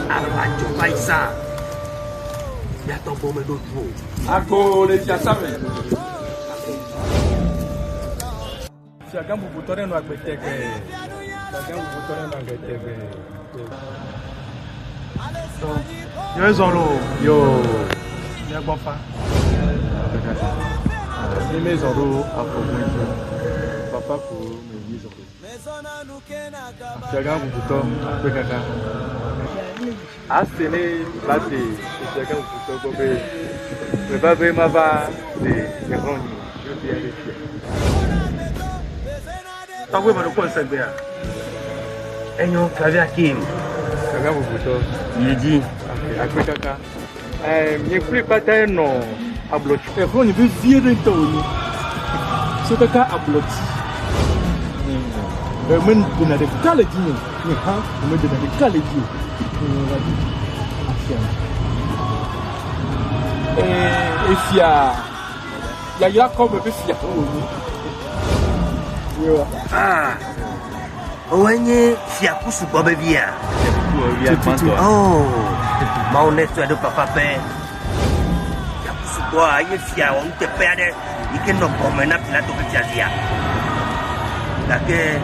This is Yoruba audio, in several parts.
abajo paisa. Ya tombo me do tu. Ako le tiasame. Si agambu butore no agbetege. Agambu butore no agbetege. Yo zoro yo. Ya gbofa. Ni me zoro afogunjo. Papa ko me yi zoro. Si agambu butore agbetege. Asene bate si agambu butore gobe. Me va ver ma va de Rony. Je vais aller. T'as vu mon conseil bien? Enyo, tu avais Hakim. Kaka Bobuto. Il dit. Après Kaka. Mais plus pas non à bloquer. Et Rony veut virer dans le. Ce Kaka a bloqué. Mais même on a des calendriers. Mais ha, on a des calendriers. Et fia. Il y a comme un peu fia. Ah. Owenye fia kusu bobe via. Oh. Maoneto de papa pé. Ya kusu boa ye fia on te perde. Ike no promena pilato que tiazia. La que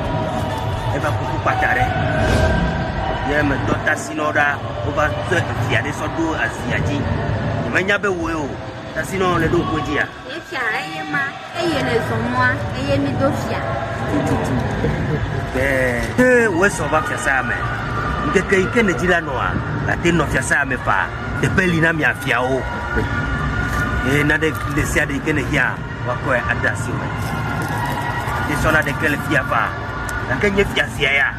eva kuku patare. Ye me tota sinoda over fia de sodo asiaji. Manya be wo. Tasino le do kojia. E fia e ma e ye ne so moi e ye mi do fia. Où est-ce qu'on va faire ça, mais quelqu'un ne dit la noire, la tête non faire ça, mais pas. De pelina mi afiao. Et n'a de laisser à des qui ne vient, ou à quoi adaptation. Des sons à desquels il y a pas. La gagne fiasia,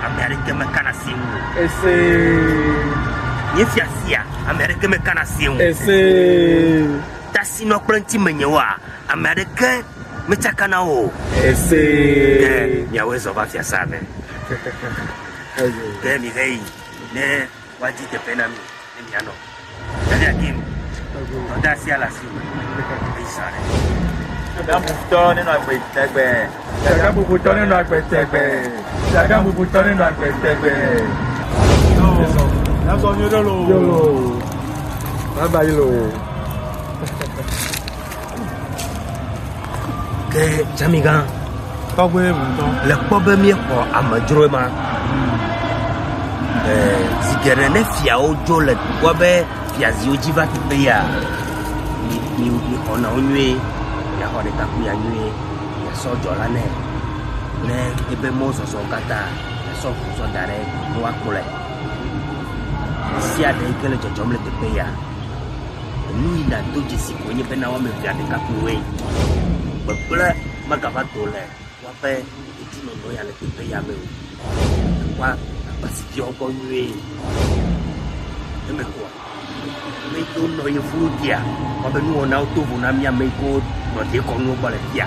américain me canassim. Et c'est. Ye fiasia, américain me canassim. Et c'est. Tassino plenty menyewa, américain. Me chakanao. Ese. Ya wezo va faire ça, mais. Mi rei. Ne waji te pena mi. Ne mi ano. Dali Hakim. Oda si ala si. Isare. Jagambu butone no agbetege. Jagambu butone no agbetege. Jagambu butone no agbetege. No. Na so mi lo. Yo. Bye lo. Que Jamigan, le problème est pour Amadroma. Si quelqu'un est fier au Jolet, quoi ben, Fiazio Jiva qui paye. Ni on a nué, il y a un état qui a nué, il y a son Jolane. Les ébémos sont kata, les son sont d'arrêt, nous accolés. Si y a des que le Jom le paye, nous il a tout ici, on y a me faire des capoués. Bepule magavadole wape itino no ya le pepe ya me wa pasiki onko nwe emekwa me to no ye fudia wa be nu ona to bu na mi ameko no de ko no bale dia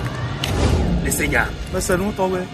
le senya Mais c'est nous, toi, ouais.